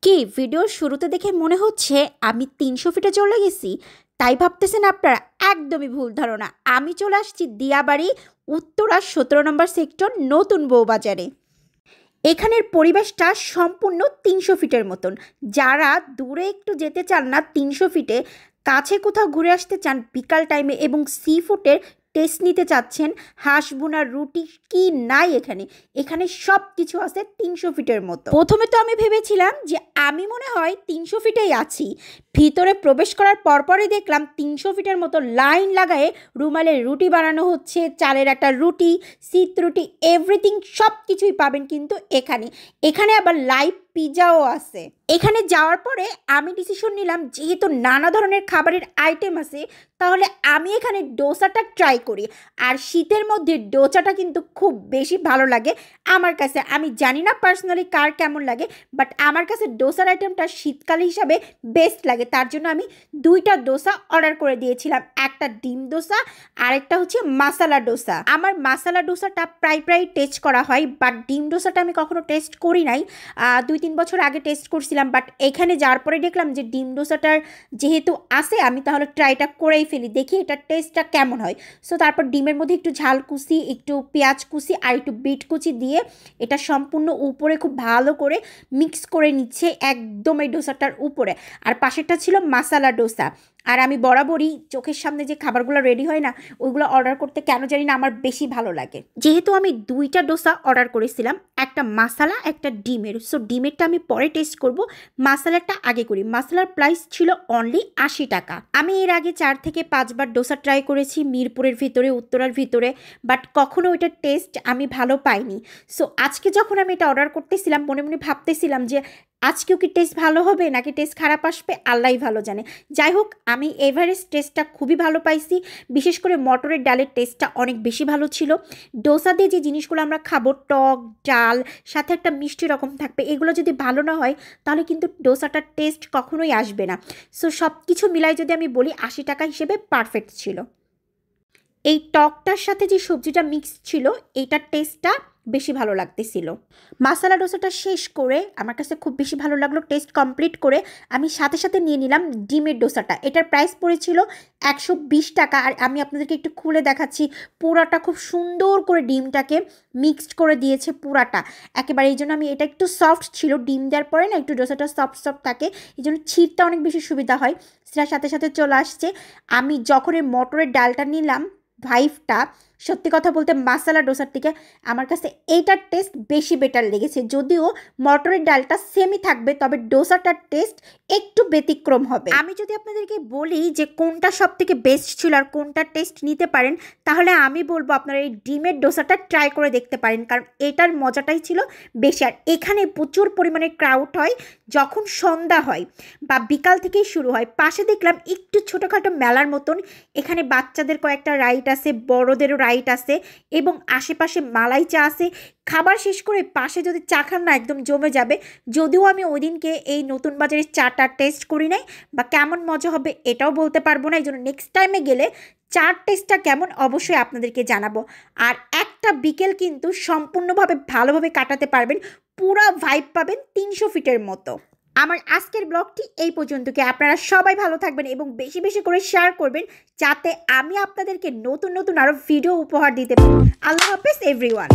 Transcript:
কি ভিডিওর শুরুতে দেখে মনে হচ্ছে আমি ৩০০ ফিটে চলে গেছি? তাই ভাবতেছেন আপনারা? একদমই ভুল ধারণা। আমি চলে আসছি দিয়াবাড়ি উত্তরা ১৭ নম্বর সেক্টর নতুন বউবাজারে। এখানের পরিবেশটা সম্পূর্ণ ৩০০ ফিটের মতন। যারা দূরে একটু যেতে চান না ৩০০ ফিটে, কাছে কোথাও ঘুরে আসতে চান বিকাল টাইমে এবং সি ফুডের টেস্ট নিতে চাচ্ছেন, হাঁস বোনার রুটি কি নাই এখানে, এখানে সব কিছু আছে ৩০০ ফিটের মতো। প্রথমে তো আমি ভেবেছিলাম যে আমি মনে হয় ৩০০ ফিটেই আছি। ভিতরে প্রবেশ করার পরপরই দেখলাম ৩০০ ফিটের মতো লাইন লাগায়ে রুমালের রুটি বানানো হচ্ছে, চালের একটা রুটি, শীত রুটি, এভরিথিং সব কিছুই পাবেন কিন্তু এখানে। এখানে আবার লাইভ পিজাও আছে। এখানে যাওয়ার পরে আমি ডিসিশন নিলাম যেহেতু নানা ধরনের খাবারের আইটেম আছে, তাহলে আমি এখানে ডোসাটা ট্রাই করি। আর শীতের মধ্যে ডোসাটা কিন্তু খুব বেশি ভালো লাগে আমার কাছে। আমি জানি না পার্সোনালি কার কেমন লাগে, বাট আমার কাছে ডোসার আইটেমটা শীতকাল হিসাবে বেস্ট লাগে। তার জন্য আমি 2টা ডোসা অর্ডার করে দিয়েছিলাম, একটা ডিম ডোসা আর একটা হচ্ছে মাসালা ডোসা। আমার মাসালা ডোসাটা প্রায় টেস্ট করা হয়, বাট ডিম ডোসাটা আমি কখনো টেস্ট করি নাই। 2-3 বছর আগে টেস্ট করছিলাম, বাট এখানে যাওয়ার পরে দেখলাম যে ডিম ডোসাটার যেহেতু আছে, আমি তাহলে ট্রাইটা করেই ফেলি, দেখি এটার টেস্টটা কেমন হয়। সো তারপর ডিমের মধ্যে একটু ঝাল কুচি, একটু পেঁয়াজ কুচি আর একটু বিট কুচি দিয়ে এটা সম্পূর্ণ উপরে খুব ভালো করে মিক্স করে নিচ্ছে একদম এই ডোসাটার উপরে। আর পাশেরটা ছিল মাসালা ডোসা। আর আমি বরাবরই চোখের সামনে যে খাবারগুলো রেডি হয় না, ওইগুলো অর্ডার করতে কেন জানি না আমার বেশি ভালো লাগে। যেহেতু আমি 2টা ডোসা অর্ডার করেছিলাম, একটা মাসালা একটা ডিমের, সো ডিমেরটা আমি পরে টেস্ট করব, মাসালাটা আগে করি। মাসালার প্রাইস ছিল অনলি 80 টাকা। আমি এর আগে 4 থেকে 5 বার ডোসা ট্রাই করেছি মিরপুরের ভিতরে, উত্তরার ভিতরে, বাট কখনো ওইটার টেস্ট আমি ভালো পাইনি। সো আজকে যখন আমি এটা অর্ডার করতেছিলাম, মনে মনে ভাবতেছিলাম যে আজকেও কি টেস্ট ভালো হবে নাকি টেস্ট খারাপ আসবে, আল্লাহই ভালো জানে। যাই হোক, আমি এভারেস্ট টেস্টটা খুবই ভালো পাইছি। বিশেষ করে মটরের ডালের টেস্টটা অনেক বেশি ভালো ছিল। ডোসা দিয়ে যে জিনিসগুলো আমরা খাবো, টক ডাল সাথে একটা মিষ্টি রকম থাকবে, এগুলো যদি ভালো না হয় তাহলে কিন্তু ডোসাটার টেস্ট কখনোই আসবে না। সো সব কিছু মিলাই যদি আমি বলি 80 টাকা হিসেবে পারফেক্ট ছিল। এই টকটার সাথে যে সবজিটা মিক্স ছিল, এইটার টেস্টটা বেশি ভালো লাগতেছিল। মাসালা ডোসাটা শেষ করে আমার কাছে খুব বেশি ভালো লাগলো। টেস্ট কমপ্লিট করে আমি সাথে সাথে নিয়ে নিলাম ডিমের ডোসাটা। এটার প্রাইস পড়েছিল 120 টাকা। আর আমি আপনাদেরকে একটু খুলে দেখাচ্ছি, পুরাটা খুব সুন্দর করে ডিমটাকে মিক্সড করে দিয়েছে পুরাটা একেবারে। এই জন্য আমি এটা একটু সফট ছিল, ডিম দেওয়ার পরে না একটু ডোসাটা সফট থাকে, এই জন্য ছিঁড়তে অনেক বেশি সুবিধা হয়। সেটার সাথে সাথে চলে আসছে আমি যখন এই মটরের ডালটা নিলাম, ভাইভটা সত্যি কথা বলতে মাসালা ডোসার থেকে আমার কাছে এইটার টেস্ট বেশি বেটার লেগেছে। যদিও মটরের ডালটা সেমই থাকবে, তবে ডোসাটার টেস্ট একটু ব্যতিক্রম হবে। আমি যদি আপনাদেরকে বলি যে কোনটা সব থেকে বেস্ট ছিল আর কোনটা টেস্ট নিতে পারেন, তাহলে আমি বলবো আপনারা এই ডিমের ডোসাটা ট্রাই করে দেখতে পারেন, কারণ এটার মজাটাই ছিল বেশি। আর এখানে প্রচুর পরিমাণে ক্রাউড হয় যখন সন্ধ্যা হয় বা বিকাল থেকেই শুরু হয়। পাশে দেখলাম একটু ছোটোখাটো মেলার মতন, এখানে বাচ্চাদের কয়েকটা রাইড আছে, বড়োদেরও রাইড আছে এবং আশেপাশে মালাই চা আছে। খাবার শেষ করে পাশে যদি চা খান না, একদম জমে যাবে। যদিও আমি ওই দিনকে এই নতুন বাজারের চাটা টেস্ট করি নাই বা কেমন মজা হবে এটাও বলতে পারবো না, এই জন্য নেক্সট টাইমে গেলে চার টেস্টটা কেমন অবশ্যই আপনাদেরকে জানাবো। আর একটা বিকেল কিন্তু সম্পূর্ণভাবে ভালোভাবে কাটাতে পারবেন, পুরা ভাইব পাবেন ৩০০ ফিটের মতো। আমার আজকের ব্লগটি এই পর্যন্তকে। আপনারা সবাই ভালো থাকবেন এবং বেশি বেশি করে শেয়ার করবেন, যাতে আমি আপনাদেরকে নতুন নতুন আরও ভিডিও উপহার দিতে পারি। আল্লাহ হাফেজ এভরিওয়ান।